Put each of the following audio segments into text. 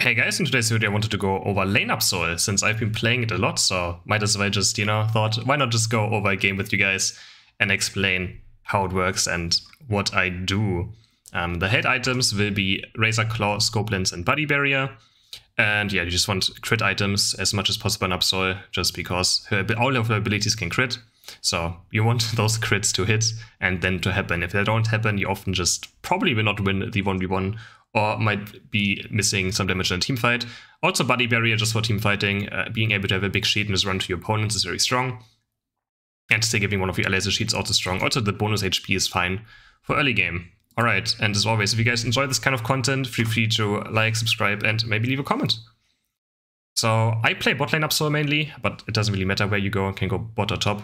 Hey guys, in today's video I wanted to go over lane ABSOL since I've been playing it a lot, so might as well just, thought why not just go over a game with you guys and explain how it works and what I do. The hate items will be Razor Claw, Scope Lens, and Body Barrier. And yeah, you just want crit items as much as possible in ABSOL, just because all of her abilities can crit. So you want those crits to hit and then to happen. If they don't happen, you often just probably will not win the 1v1 or might be missing some damage in a team fight. Also Body Barrier just for team fighting. Being able to have a big shield and just run to your opponents is very strong. And still giving one of your allies a shield is also strong. Also the bonus HP is fine for early game. Alright, and as always, if you guys enjoy this kind of content, feel free to like, subscribe, and maybe leave a comment. So I play bot lane ABSOL mainly, but it doesn't really matter where you go. You can go bot or top,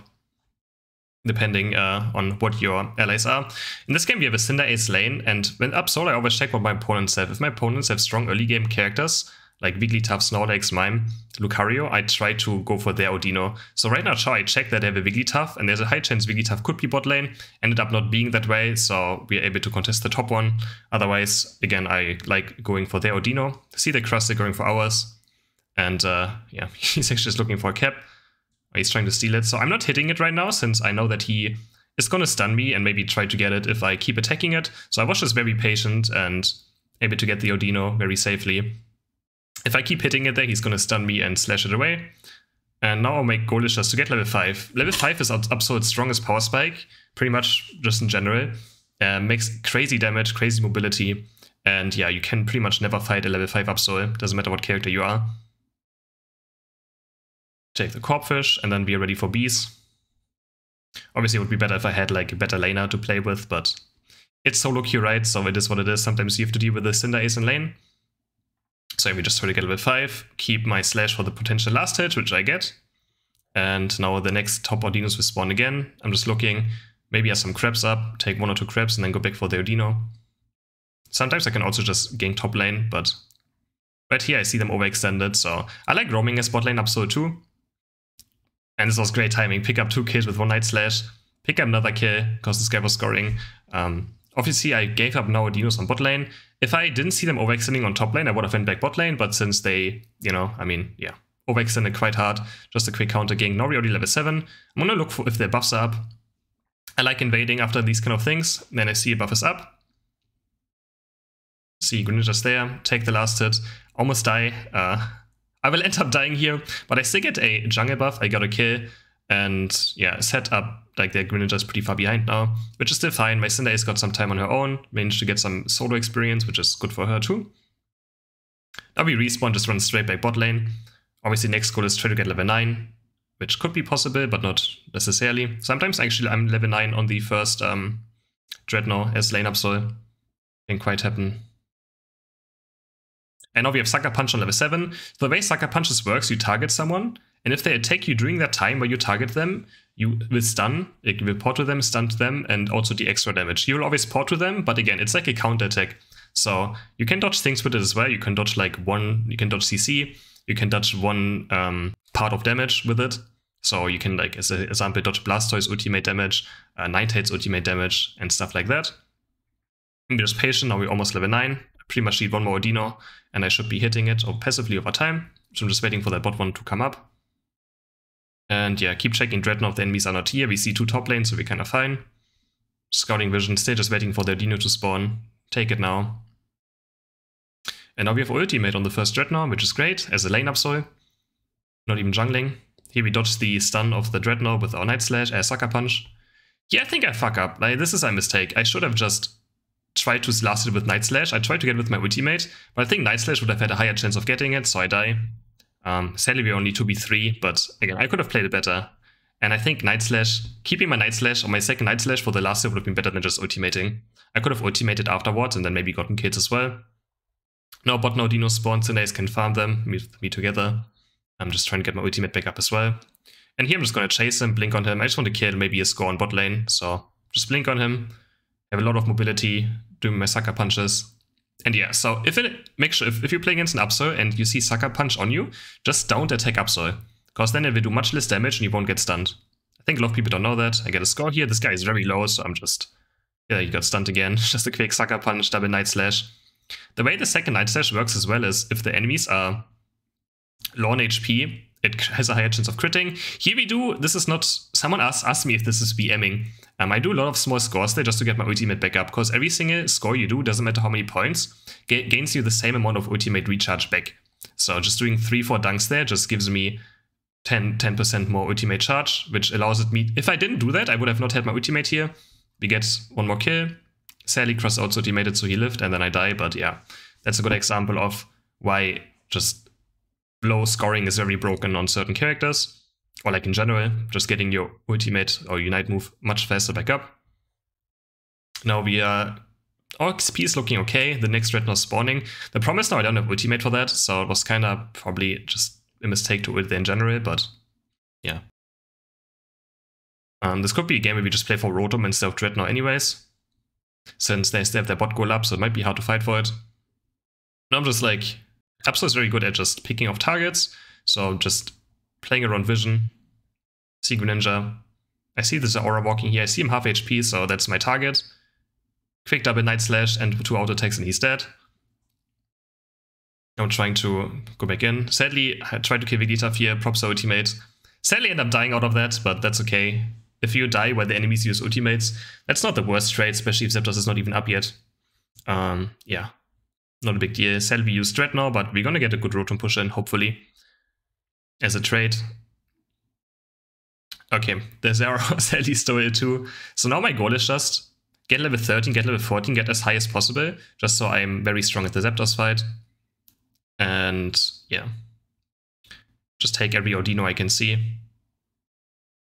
depending on what your allies are. In this game, we have a Cinder Ace lane, and when ABSOL, I always check what my opponents have. If my opponents have strong early game characters, like Wigglytuff, Snorlax, Mime, Lucario, I try to go for their Odino. So right now, I check that they have a Wigglytuff, and there's a high chance Wigglytuff could be bot lane. Ended up not being that way, so we're able to contest the top one. Otherwise, again, I like going for their Odino. See the Crusty going for ours. And yeah, he's actually just looking for a cap. He's trying to steal it, so I'm not hitting it right now since I know that he is going to stun me and maybe try to get it if I keep attacking it. So I was just very patient and able to get the Odino very safely. If I keep hitting it there, he's going to stun me and slash it away. And now our main goal is just to get level 5. Level 5 is ABSOL's strongest power spike, pretty much just in general. Makes crazy damage, crazy mobility, and yeah, you can pretty much never fight a level 5 ABSOL, doesn't matter what character you are. Take the Corpfish, and then we are ready for bees. Obviously, it would be better if I had like a better laner to play with, but it's solo queue, right? So it is what it is. Sometimes you have to deal with the Cinder Ace in lane. So we just try to get level 5, keep my slash for the potential last hit, which I get. And now the next top Odinos will spawn again. I'm just looking, maybe have some crabs up, take 1 or 2 crabs, and then go back for the Odino. Sometimes I can also just gank top lane, but right here I see them overextended, so I like roaming as bot lane ABSOL too. And this was great timing. Pick up 2 kills with 1 night slash. Pick up another kill, because this guy was scoring. Obviously, I gave up now Odinos on bot lane. If I didn't see them overextending on top lane, I would have went back bot lane. But since they, overextended quite hard. Just a quick counter gank. Now we're already level 7. I'm gonna look for if their buffs are up. I like invading after these kind of things. Then I see a buff is up. See Greninja's there. Take the last hit. Almost die. I will end up dying here, but I still get a jungle buff, I got a kill, and yeah, set up, like their Greninja is pretty far behind now, which is still fine. My Cinder Ace got some time on her own, managed to get some solo experience, which is good for her too. Now we respawn, just run straight back bot lane. Obviously next goal is try to get level 9, which could be possible, but not necessarily. Sometimes actually I'm level 9 on the first Dreadnought as lane ABSOL. Can quite happen. And now we have Sucker Punch on level 7. The way Sucker Punches works, you target someone, and if they attack you during that time where you target them, you will stun, you will port to them, stun to them, and also the extra damage. You will always port to them, but again, it's like a counter attack. So you can dodge things with it as well. You can dodge like you can dodge CC, you can dodge one part of damage with it. So you can, like, as an example, dodge Blastoise ultimate damage, Ninetail's ultimate damage, and stuff like that. And we're just patient, now we're almost level 9. Pretty much need 1 more Odino, and I should be hitting it passively over time. So I'm just waiting for that bot one to come up. And yeah, keep checking Dreadnought if the enemies are not here. We see 2 top lanes, so we're kind of fine. Scouting vision, still just waiting for the Odino to spawn. Take it now. And now we have ultimate on the first Dreadnought, which is great, as a lane ABSOL. Not even jungling. Here we dodge the stun of the Dreadnought with our Night Slash, Sucker Punch. Yeah, I think I fuck up. Like, this is a mistake. I should have just tried to last it with Night Slash. I tried to get it with my ultimate, but I think Night Slash would have had a higher chance of getting it, so I die. Sadly, we're only 2v3, but again, I could have played it better. And I think Night Slash, keeping my Night Slash or my second Night Slash for the last hit would have been better than just ultimating. I could have ultimated afterwards and then maybe gotten kills as well. Now bot no Dino spawns, Cinder Ace can farm them, me together. I'm just trying to get my ultimate back up as well. And here I'm just going to chase him, blink on him. I just want to kill maybe a score on bot lane, so just blink on him. Have a lot of mobility, doing my Sucker Punches. And yeah, so make sure if you're playing against an ABSOL and you see Sucker Punch on you, just don't attack ABSOL, because then it will do much less damage and you won't get stunned. I think a lot of people don't know that. I get a score here. This guy is very low, so I'm just, yeah, he got stunned again. Just a quick Sucker Punch, double Night Slash. The way the second Night Slash works as well is if the enemies are low on HP, it has a higher chance of critting. Here we do, this is not, someone asked me if this is BMing. I do a lot of small scores there just to get my ultimate back up, because every single score you do, doesn't matter how many points, gains you the same amount of ultimate recharge back. So just doing 3-4 dunks there just gives me 10% more ultimate charge, which allows it me, if I didn't do that, I would have not had my ultimate here. We get one more kill. Sadly, Cross also ultimated, so he lived, and then I die, but yeah, that's a good example of why just low scoring is very broken on certain characters, or like in general, just getting your ultimate or unite move much faster back up. Now we are, our XP is looking okay, the next red now spawning. The problem is now I don't have ultimate for that, so it was kind of probably just a mistake to ult there in general, but yeah. This could be a game where we just play for Rotom instead of Dread now anyways, since they still have their bot goal up, so it might be hard to fight for it. And I'm just like, ABSOL is very good at just picking off targets, so just playing around vision. See Greninja. I see this aura walking here, I see him half HP, so that's my target. Quick double Night Slash and 2 auto attacks and he's dead. I'm trying to go back in. Sadly, I tried to kill Vegeta here, props ultimate. Sadly end up dying out of that, but that's okay. If you die while the enemies use ultimates, that's not the worst trade, especially if Zapdos is not even up yet. Yeah. Not a big deal. Sadly, we use STRAT now, but we're gonna get a good Rotom push in, hopefully, as a trade. Okay, there's Zero. Sadly stole it too. So now my goal is just get level 13, get level 14, get as high as possible, just so I'm very strong at the Zapdos fight. And yeah, just take every Ordino I can see.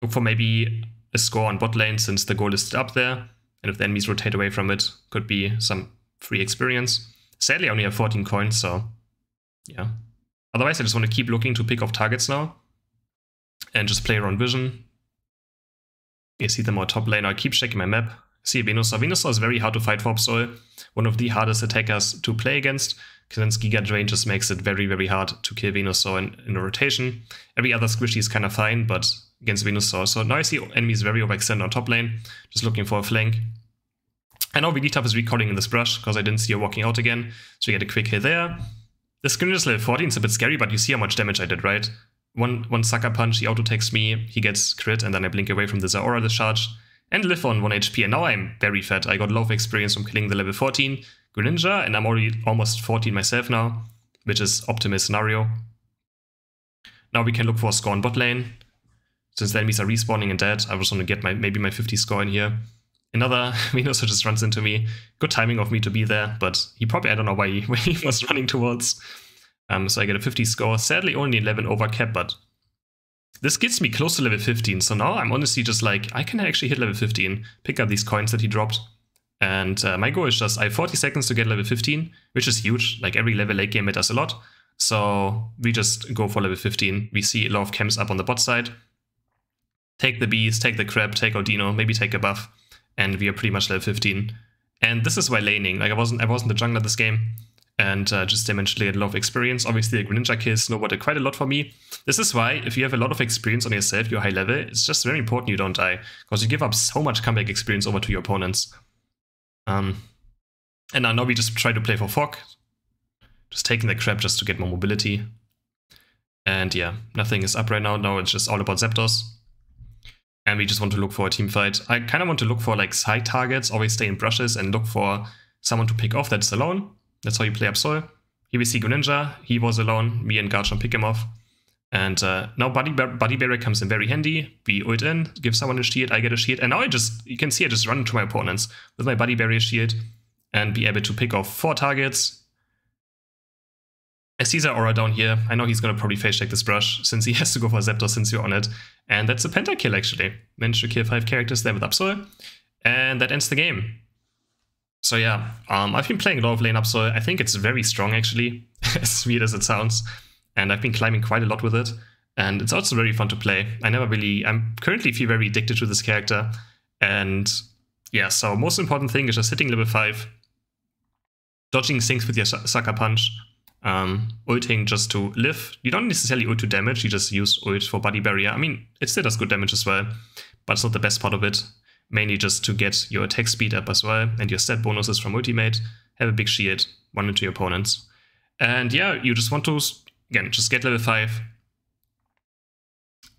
Look for maybe a score on bot lane, since the goal is still up there. And if the enemies rotate away from it, could be some free experience. Sadly, I only have 14 coins, so yeah. Otherwise, I just want to keep looking to pick off targets now and just play around vision. You see them more top lane. I keep checking my map. See Venusaur. Venusaur is very hard to fight for ABSOL. One of the hardest attackers to play against, since Giga Drain just makes it very, very hard to kill Venusaur in a rotation. Every other squishy is kind of fine, but against Venusaur. So now I see enemies very overextended on top lane, just looking for a flank. I know Vegeta is recalling in this brush, because I didn't see her walking out again, so we get a quick hit there. This Greninja is level 14, it's a bit scary, but you see how much damage I did, right? One sucker punch, he auto-takes me, he gets crit, and then I blink away from the Zaora discharge, and live on 1 HP, and now I'm very fat. I got a lot of experience from killing the level 14 Greninja, and I'm already almost 14 myself now, which is optimal scenario. Now we can look for a score on bot lane. Since the enemies are respawning and dead, I just want to get maybe my 50 score in here. Another Venusaur just runs into me. Good timing of me to be there, but he probably, I don't know where he was running towards. So I get a 50 score. Sadly only 11 over cap, but this gets me close to level 15. So now I'm honestly just like, I can actually hit level 15, pick up these coins that he dropped. And my goal is just, I have 40 seconds to get level 15, which is huge. Like every level late game it does a lot. So we just go for level 15. We see a lot of camps up on the bot side. Take the bees, take the crab, take Ordino, maybe take a buff. And we are pretty much level 15. And this is why laning. Like I wasn't the jungler this game, and just eventually had a lot of experience. Obviously, the Greninja kills snowboarded quite a lot for me. This is why, if you have a lot of experience on yourself, you're high level, it's just very important you don't die, because you give up so much comeback experience over to your opponents. And now we just try to play for Fog, just taking the crab just to get more mobility. And yeah, nothing is up right now. Now it's just all about Zapdos. And we just want to look for a team fight. I kind of want to look for like side targets, always stay in brushes and look for someone to pick off that's alone. That's how you play ABSOL. Here we see Greninja, he was alone, me and Garchomp pick him off. And now Buddy Barrier comes in very handy. We ult in, give someone a shield, I get a shield. And now you can see I just run into my opponents with my Buddy Barrier shield and be able to pick off 4 targets. I see Zaora down here. I know he's going to probably face check this brush, since he has to go for Zapdos since you're on it. And that's a pentakill actually. Managed to kill 5 characters there with ABSOL. And that ends the game. So yeah, I've been playing a lot of lane ABSOL. I think it's very strong actually, as weird as it sounds. And I've been climbing quite a lot with it. And it's also very fun to play. I'm currently feel very addicted to this character. And yeah, so most important thing is just hitting level 5. Dodging things with your sucker punch. Ulting just to live. You don't necessarily ult to damage, you just use ult for Buddy Barrier. I mean, it still does good damage as well, but it's not the best part of it. Mainly just to get your attack speed up as well, and your stat bonuses from ultimate. have a big shield, one into your opponents. And yeah, you just want to, again, just get level 5.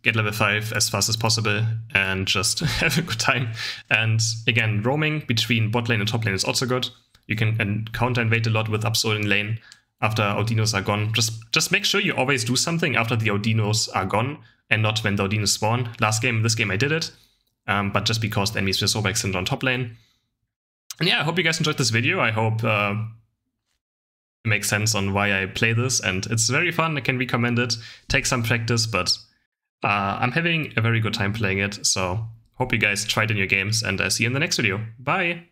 Get level 5 as fast as possible and just have a good time. And again, roaming between bot lane and top lane is also good. You can counter invade a lot with ABSOL in lane after Audinos are gone. Just make sure you always do something after the Audinos are gone and not when the Audinos spawn. This game I did it, but just because the enemies were so excellent on top lane. And yeah, I hope you guys enjoyed this video. I hope it makes sense on why I play this, and it's very fun. I can recommend it. Take some practice, but I'm having a very good time playing it, so hope you guys try it in your games, and see you in the next video. Bye!